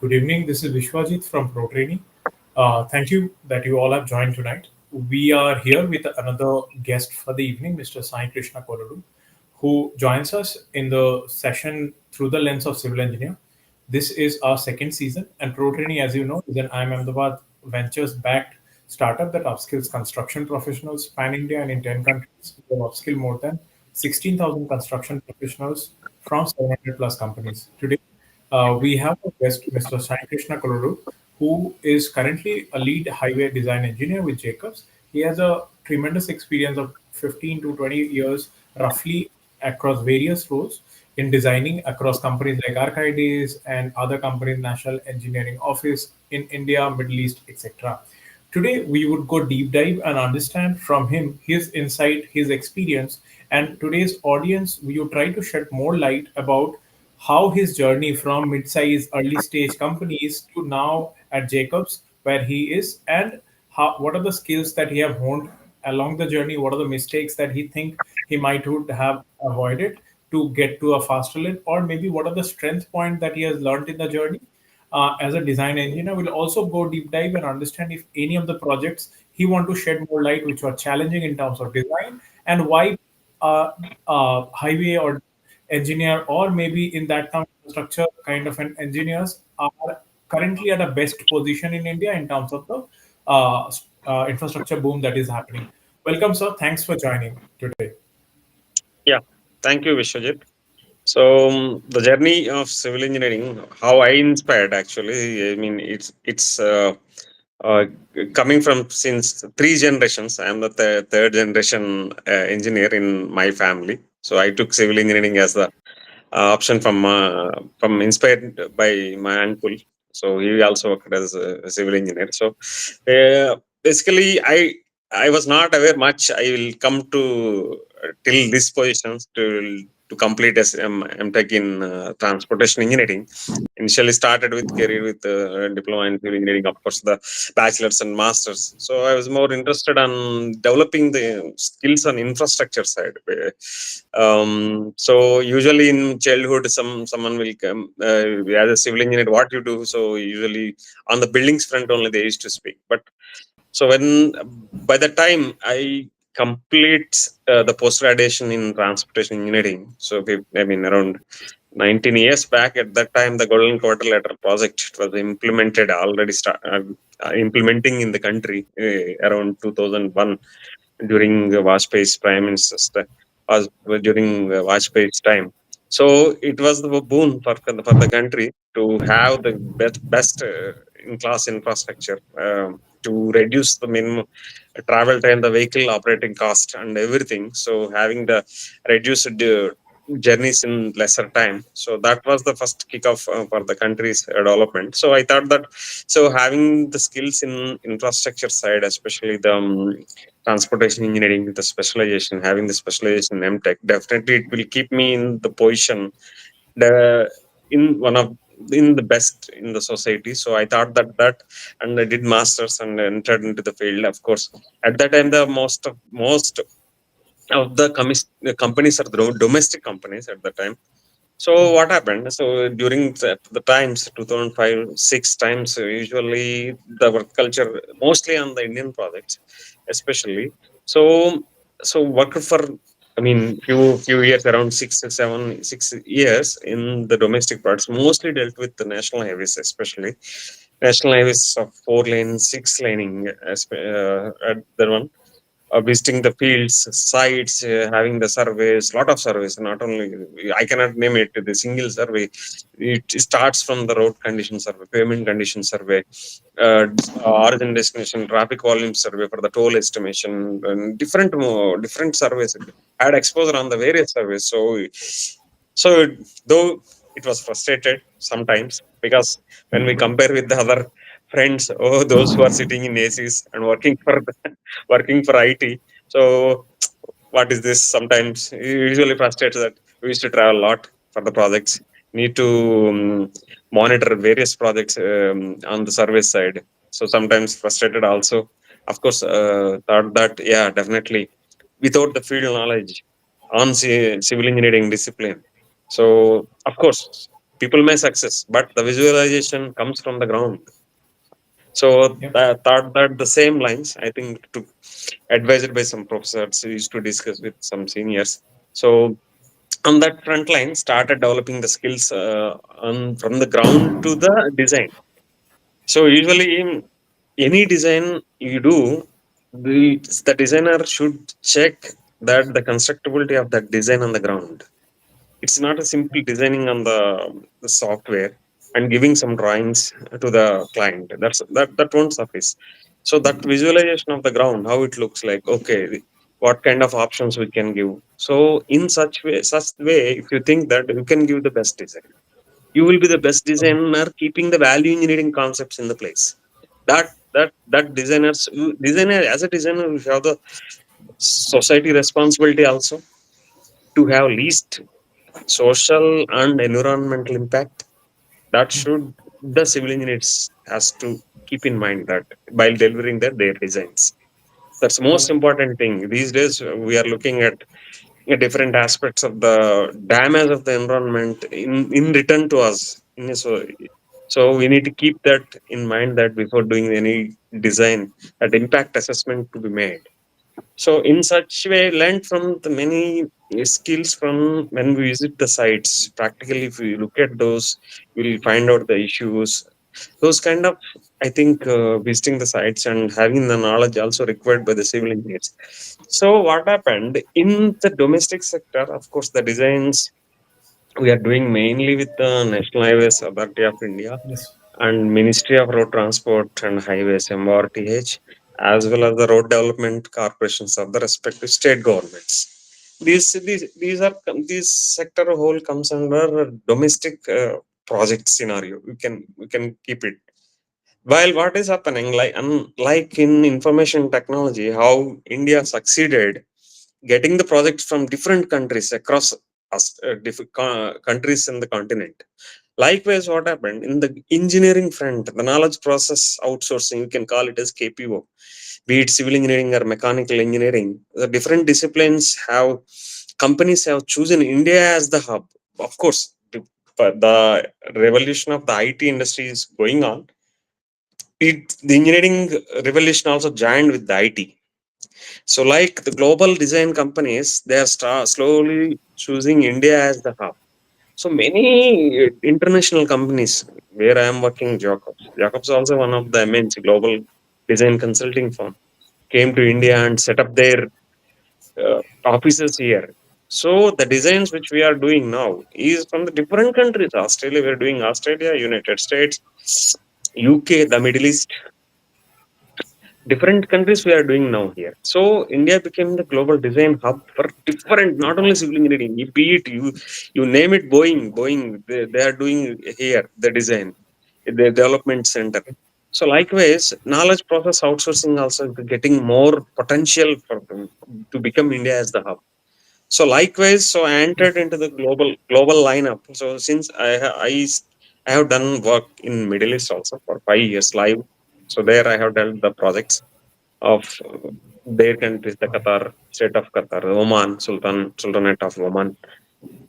Good evening. This is Vishwajit from Protrainy. Thank you that you all have joined tonight. We are here with another guest for the evening, Mr. Sai Krishna Koladu, who joins us in the session through the lens of civil engineer. This is our second season, and Protrainy, as you know, is an IIM Ahmedabad Ventures-backed startup that upskills construction professionals pan India and in 10 countries. We have upskilled more than 16,000 construction professionals from 700 plus companies. Today, we have a guest, Mr. Sai Krishna Koluru, who is currently a lead highway design engineer with Jacobs. He has a tremendous experience of 15 to 20 years, roughly, across various roles in designing across companies like Archides and other companies, National Engineering Office in India, Middle East, etc. Today, we would go deep dive and understand from him his insight, his experience, and today's audience, we would try to shed more light about how his journey from mid-sized early stage companies to now at Jacobs, where he is, and what are the skills that he have honed along the journey, what are the mistakes that he think he might would have avoided to get to a faster lane, or maybe what are the strength point that he has learned in the journey as a design engineer. We'll also go deep dive and understand if any of the projects he want to shed more light which were challenging in terms of design and why highway or engineer or maybe in that term structure kind of an engineers are currently at a best position in India in terms of the infrastructure boom that is happening. Welcome, sir. Thanks for joining today. Yeah, thank you, Vishwajit. So the journey of civil engineering, how I inspired actually. I mean, it's uh, coming from since three generations. I am the third generation engineer in my family. So I took civil engineering as the option from inspired by my uncle. So he also worked as a civil engineer. So basically, I was not aware much. I will come to till this positions to complete as MTech in transportation engineering. Initially started with career with diploma in civil engineering, of course, the bachelor's and masters. So I was more interested on developing the skills on infrastructure side. So usually in childhood, someone will come as a civil engineer. What you do? So usually on the buildings front only they used to speak. But so when by the time I complete the post graduation in transportation engineering, so I mean around 19 years back at that time the golden quadrilateral project was implemented already implementing in the country around 2001 during Vajpayee's prime minister's was during Vajpayee's time. So it was the boon for the country to have the best in class infrastructure to reduce the minimum travel time, the vehicle operating cost, and everything. So having the reduced journeys in lesser time. So that was the first kickoff for the country's development. So I thought that so having the skills in infrastructure side, especially the transportation engineering with the specialization, having the specialization in MTech, definitely it will keep me in the position the in one of in the best in the society. So I thought that and I did masters and entered into the field. Of course, at that time the most of the companies are domestic companies at the time. So what happened? So during the times 2005, six times, usually the work culture mostly on the Indian projects, especially. So so worked for I mean few years around 6 years in the domestic parts, mostly dealt with the national highways, especially national highways of 4 lane, 6 laning at the one visiting the fields, sites, having the surveys, lot of surveys. Not only I cannot name it the single survey. It starts from the road condition survey, pavement condition survey, origin destination, traffic volume survey for the toll estimation, and different surveys. I had exposure on the various surveys. So though it was frustrated sometimes because when we compare with the other friends, oh, those who are sitting in ACs and working for working for IT. So what is this? Sometimes usually frustrates that we used to travel a lot for the projects. Need to monitor various projects on the service side. So sometimes frustrated also. Of course, thought that yeah, definitely without the field knowledge on civil engineering discipline. So of course. People may success, but the visualization comes from the ground. So Yep. I thought that the same lines, I think, to advised by some professors who used to discuss with some seniors. So on that front line, started developing the skills from the ground to the design. So usually, in any design you do, the designer should check that the constructability of that design on the ground. It's not a simple designing on the software and giving some drawings to the client. That won't suffice. So that visualization of the ground, how it looks like, okay, what kind of options we can give. So in such way, if you think that you can give the best design, you will be the best Okay. designer keeping the value engineering concepts in the place. That designer as a designer, we have the society responsibility also to have least social and environmental impact. That should the civil engineers has to keep in mind that while delivering their designs. That's the most Okay. important thing. These days we are looking at different aspects of the damage of the environment in return to us. So we need to keep that in mind that before doing any design, that impact assessment to be made. So in such way, learn from the many skills from when we visit the sites. Practically, if we look at those, we'll find out the issues. Those kind of, I think, visiting the sites and having the knowledge also required by the civil engineers. So what happened in the domestic sector? Of course, the designs we are doing mainly with the National Highways Authority of India Yes. and Ministry of Road Transport and Highways (MRTH), as well as the road development corporations of the respective state governments. These sector whole comes under a domestic project scenario. We can keep it. While what is happening, like in information technology, how India succeeded getting the projects from different countries across different countries in the continent. Likewise, what happened in the engineering front, the knowledge process outsourcing, you can call it as KPO, be it civil engineering or mechanical engineering. The different disciplines have companies have chosen India as the hub. Of course, the revolution of the IT industry is going on. The engineering revolution also joined with the IT. So, like the global design companies, they are slowly choosing India as the hub. So many international companies where I am working, Jacobs also one of the immense global design consulting firm, came to India and set up their offices here. So the designs which we are doing now is from the different countries. Australia, we are doing Australia, United States, UK, the Middle East, different countries we are doing now here. So India became the global design hub for different, not only civil engineering, be it you name it, Boeing, they are doing here the design, the development center. So likewise, knowledge process outsourcing also is getting more potential for them to become India as the hub. So likewise, so I entered into the global lineup. So since I have done work in Middle East also for 5 years live. So there I have done the projects of their countries, the Okay. Qatar, state of Qatar, Oman, Sultanate of Oman.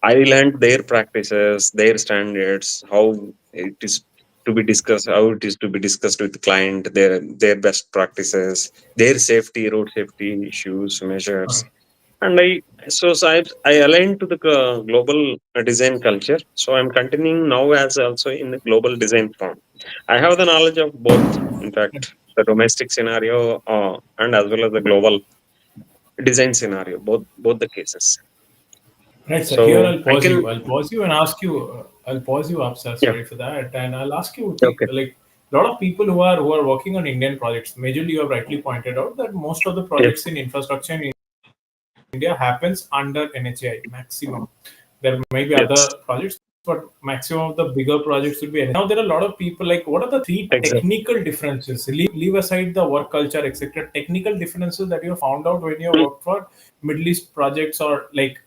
I learned their practices, their standards, how it is to be discussed, how it is to be discussed with the client, their best practices, their safety, road safety issues, measures. Okay. And I aligned to the global design culture. So I'm continuing now as also in the global design firm. I have the knowledge of both, in fact, the domestic scenario and as well as the global design scenario, both the cases. Right, sir. Here So I'll I pause can you. I'll pause you and ask you. I'll pause you up, sir. yeah Sorry for that. And I'll ask you, okay like a lot of people who are working on Indian projects. Majorly, you have rightly pointed out that most of the yeah projects in infrastructure in India happens under NHAI maximum. There may be yes other projects, but maximum of the bigger projects will be NHAI. Now there are a lot of people like, what are the three exactly. technical differences? Leave aside the work culture, etc. Technical differences that you found out when you work for Middle East projects or like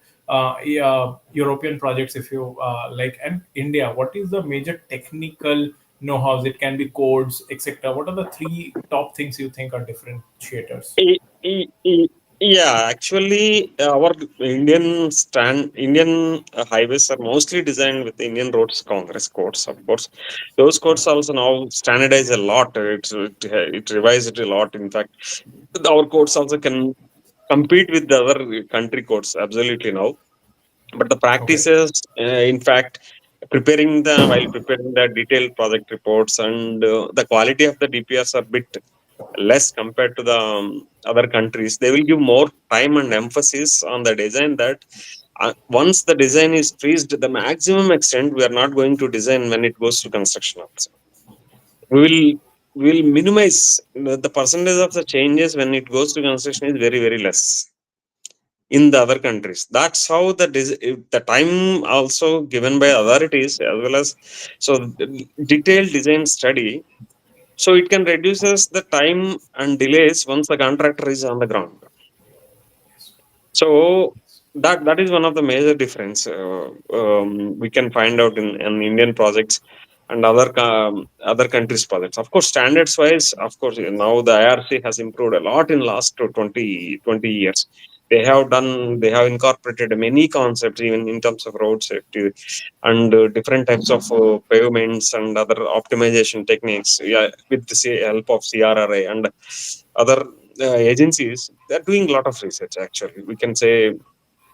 yeah, European projects, if you like, and India. What is the major technical know-hows? It can be codes, etc. What are the three top things you think are differentiators? Yeah, actually, our Indian highways are mostly designed with Indian roads Congress codes. Of course, those codes Correct. also now standardize a lot. It revised a lot. In fact, our codes also can compete with the other country codes. Absolutely now, but the Okay. practices, in fact, preparing the detailed project reports and the quality of the DPRs are bit less compared to the other countries. They will give more time and emphasis on the design that once the design is freezed, the maximum extent we are not going to design when it goes to construction also. We will minimize the percentage of the changes when it goes to construction is very very less in the other countries. That's how the time also given by authorities as well as so detailed design study, so it can reduces the time and delays once the contractor is on the ground. Yes. So that is one of the major difference we can find out in Indian projects and other countries projects. Of course, standards wise, of course, now the IRC has improved a lot in last 20 years. They have incorporated many concepts even in terms of road safety and different types of pavements and other optimization techniques. Yeah, with the help of CRRA and other agencies, they're doing a lot of research. Actually, we can say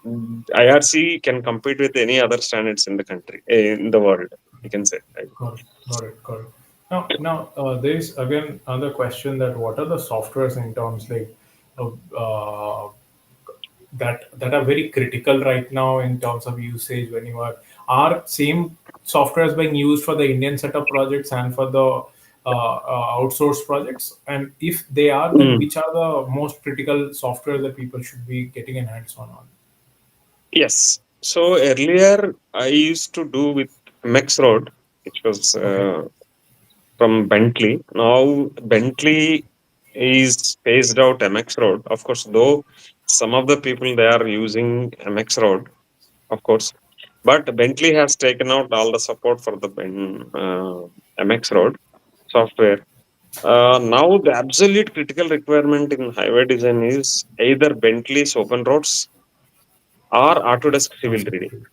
IRC can compete with any other standards in the country, in the world. We can say, right? Got it. Got it. Got it. Now, there is again another question that what are the softwares in terms like that are very critical right now in terms of usage when you are same softwares being used for the Indian setup projects and for the outsourced projects, and if they are, then Mm. which are the most critical software that people should be getting in hands on? Yes. So earlier I used to do with Mex Road, which was Okay. from Bentley. Now Bentley is phased out MX Road. Of course, though some of the people they are using MX Road, of course, but Bentley has taken out all the support for the MX Road software. Now the absolute critical requirement in highway design is either Bentley's Open Roads or Autodesk Civil Okay. 3D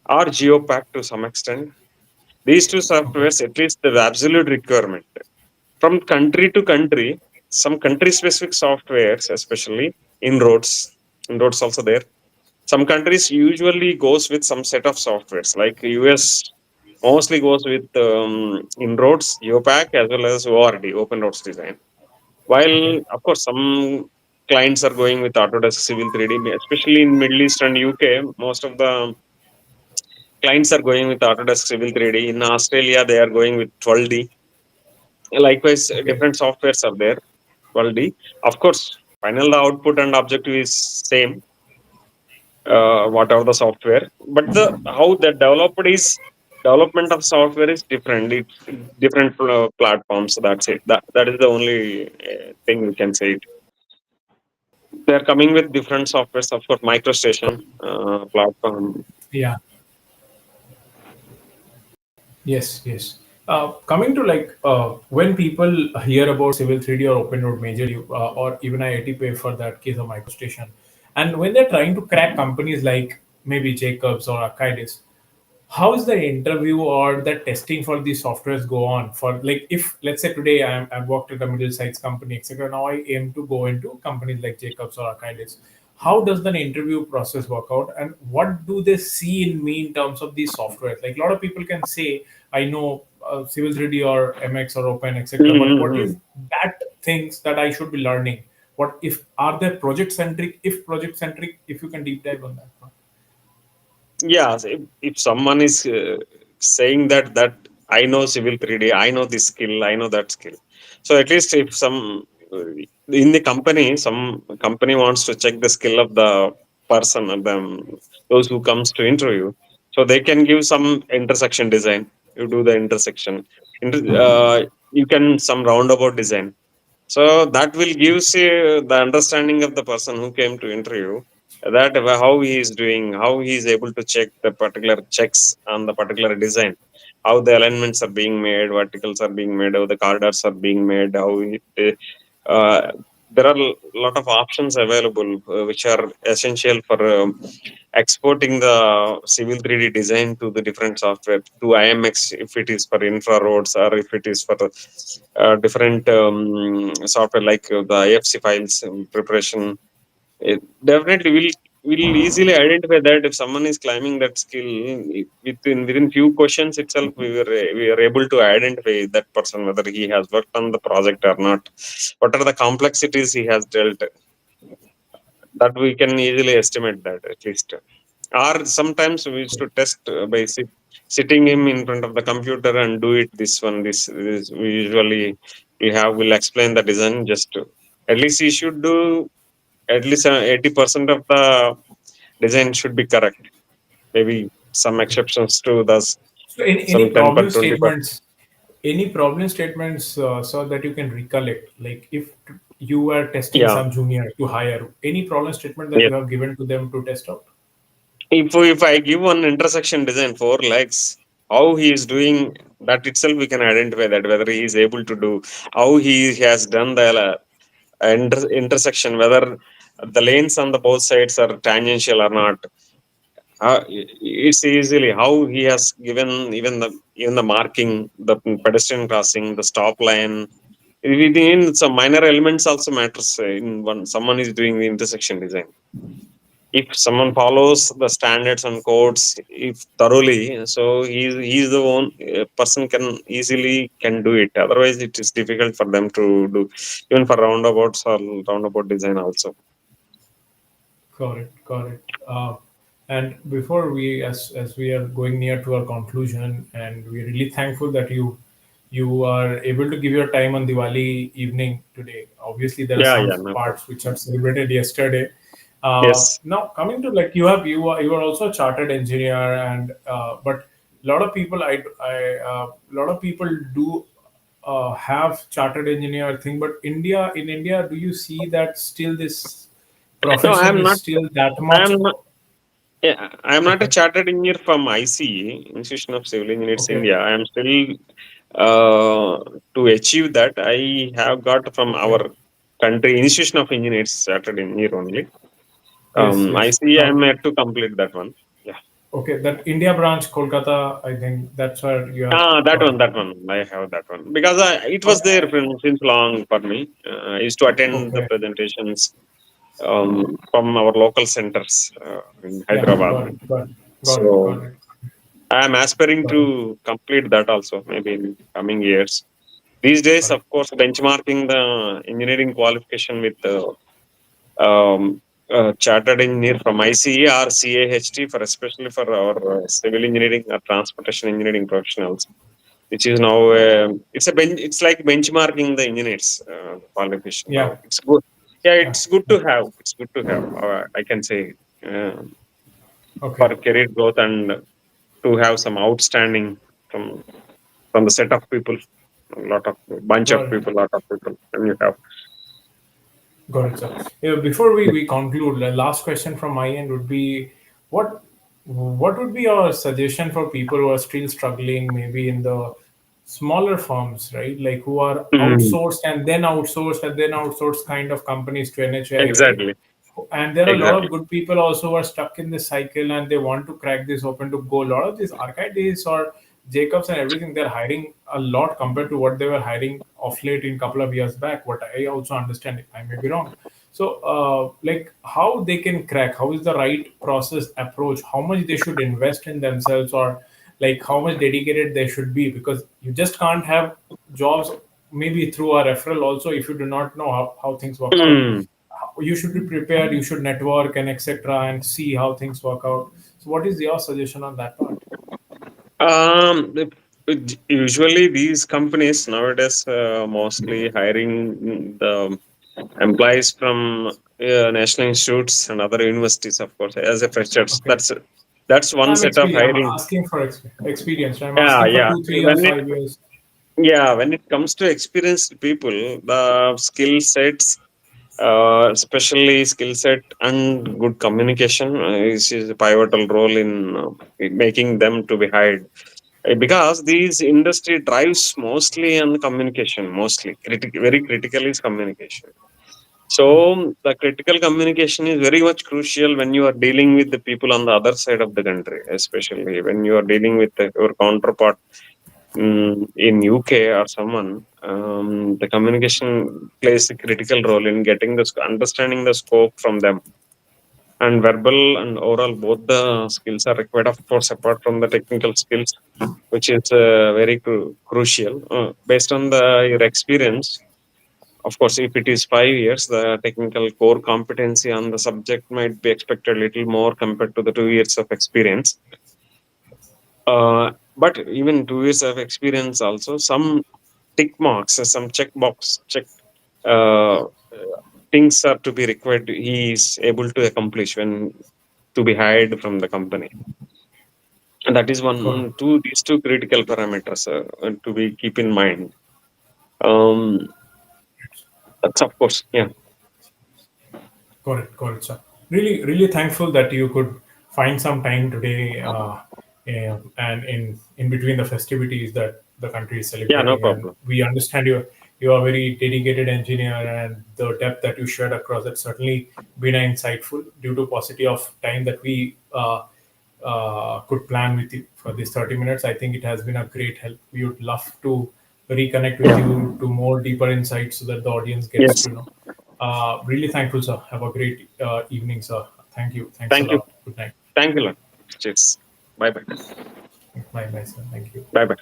or Geopack to some extent. These two Okay. softwares, at least the absolute requirement. From country to country, some country specific softwares, especially in roads also there. Some countries usually goes with some set of softwares, like US mostly goes with in roads, Geopack as well as ORD, Open Roads Design. Okay. While of course some clients are going with Autodesk Civil 3D, especially in Middle East and UK, most of the clients are going with Autodesk Civil 3D. In Australia, they are going with 12D. Likewise, Okay. different softwares are there. 12D. Of course, final the output and objective is same, whatever the software. But the how the development of software is different. It's different platforms. That's it. That is the only thing we can say. They are coming with different softwares. Of course, MicroStation platform. Yeah. Yes, yes. Coming to like when people hear about Civil 3D or Open Road majorly, or even IIT Pay for that case of MicroStation, and when they're trying to crack companies like maybe Jacobs or Arcadis, how is the interview or the testing for these softwares go on? For like, if let's say today I've worked at a middle-sized company, etc. Now I aim to go into companies like Jacobs or Arcadis. How does the interview process work out, and what do they see in me in terms of these softwares? Like a lot of people can say, I know Civil 3D or MX or Open, etc. But what Mm-hmm. is that things that I should be learning? What if are they project centric? If project centric, if you can deep dive on that one. Yeah, so if someone is saying that I know Civil 3D, I know this skill, I know that skill. So at least if some in the company, some company wants to check the skill of the person and those who comes to interview, so they can give some intersection design. You do the intersection. You can some roundabout design. So that will gives you the understanding of the person who came to interview, that how he is doing, how he is able to check the particular checks on the particular design, how the alignments are being made, verticals are being made, how the corridors are being made, how it, uh, there are a lot of options available, which are essential for exporting the civil 3D design to the different software, to IMX if it is for infraroads, or if it is for different software like the IFC files preparation. It definitely will easily identify that if someone is climbing that skill, within few questions itself, we are able to identify that person whether he has worked on the project or not, what are the complexities he has dealt, that we can easily estimate that at least. Or sometimes we used to test by sitting him in front of the computer and do it, this one, this we usually will explain the design, just at least he should do at least 80% of the design should be correct. Maybe some Okay. exceptions to those, So some any 10 per problem 20%. statements, so that you can recollect, like if you were testing Yeah. some junior to hire, any problem statement that Yes. you have given to them to test out? If I give one intersection design 4 legs, how he is doing, that itself we can identify that whether he is able to do, how he has done the intersection, whether the lanes on the both sides are tangential or not. It's easily how he has given even the marking, the pedestrian crossing, the stop line. Within some minor elements also matters in when someone is doing the intersection design. If someone follows the standards and codes if thoroughly, so he's the one person can easily can do it. Otherwise it is difficult for them to do, even for roundabouts or roundabout design also. Correct, correct. And before we, as we are going near to our conclusion, and we're really thankful that you are able to give your time on Diwali evening today. Obviously, there are Yeah, some yeah, no problem. parts which are celebrated yesterday. Yes. Now, coming to like you are also a chartered engineer, and but a lot of people a lot of people do have chartered engineer thing, but in India, do you see that still this No, I profession am is not. still that I much? am not. Yeah, I am not a Okay, chartered engineer from ICE, Institution of Civil Engineers okay, India. I am still to achieve that. I have got from okay. our country Institution of Engineers chartered engineer only. Yes, yes. ICE, I No, am yet to complete that one. Yeah. okay. That India branch, Kolkata, I think that's where you have Ah, that got one, it. that one. I have that one because it was there Okay, since long for me. I used to attend the okay. presentations from our local centers in Yeah, Hyderabad. got it, got it, got it, So got it, I am aspiring got it, to complete that also, maybe in coming years. These days, got it. of course, benchmarking the engineering qualification with um, chartered engineer from ICE or CAHT, for especially for our civil engineering or transportation engineering professionals, which is now it's like benchmarking the engineers qualification Yeah, now. It's good. Yeah, yeah. it's good to have. It's good to have. I can say uh, Okay, for career growth and to have some outstanding from from the set of people, a lot of bunch of got it. people, lot of people, and you have. Got it, sir. Yeah, before we conclude, the last question from my end would be, what what would be your suggestion for people who are still struggling, maybe in the smaller firms, right? Like who are Mm, outsourced kind of companies to NHI, right? exactly, And there are a lot of exactly. good people also who are stuck in this cycle and they want to crack this open to go. A lot of these arcades or Jacobs and everything, they're hiring a lot compared to what they were hiring of late in couple of years back. What I also understand, I may be wrong. So, like how they can crack, how is the right process approach, how much they should invest in themselves, or like how much dedicated they should be, because you just can't have jobs maybe through a referral also if you do not know how things work out. Mm. You should be prepared, you should network and etc and see how things work out. So what is your suggestion on that part? Usually these companies nowadays mostly hiring the employees from national institutes and other universities, of course, as a freshers. Okay. That's one I'm set of experienced. I'm hiring. asking for experience. I'm Yeah, asking for yeah. 2 3 years, 5 years. When it comes to experienced people, the skill sets, especially skill set and good communication, is a pivotal role in making them to be hired. Because these industry drives mostly on communication, mostly very critical is communication. So the critical communication is very much crucial when you are dealing with the people on the other side of the country, especially when you are dealing with your counterpart in UK or someone. The communication plays a critical role in getting the understanding the scope from them. And verbal and oral, both the skills are required, of course, apart from the technical skills, which is very crucial. Based on your experience, of course, if it is 5 years, the technical core competency on the subject might be expected a little more compared to the 2 years of experience. But even 2 years of experience, also some tick marks, some check uh, things are to be required. He is able to accomplish when to be hired from the company, and that is Correct. these two critical parameters to be keep in mind. Um, that's of course, yeah, Correct, correct, sir. Really, really thankful that you could find some time today, and in between the festivities that the country is yeah, no celebrating. And problem. we understand you are a very dedicated engineer, and the depth that you shared across it certainly been insightful. Due to paucity of time that we could plan with you for these 30 minutes, I think it has been a great help. We would love to reconnect with Yeah, you to more deeper insights so that the audience gets yes, to know. Really thankful, sir. Have a great evening, sir. Thank you. Thanks a thank you, lot. Good night. thank you, lot. Cheers. Bye bye. Bye, bye, sir. Thank you. Bye bye.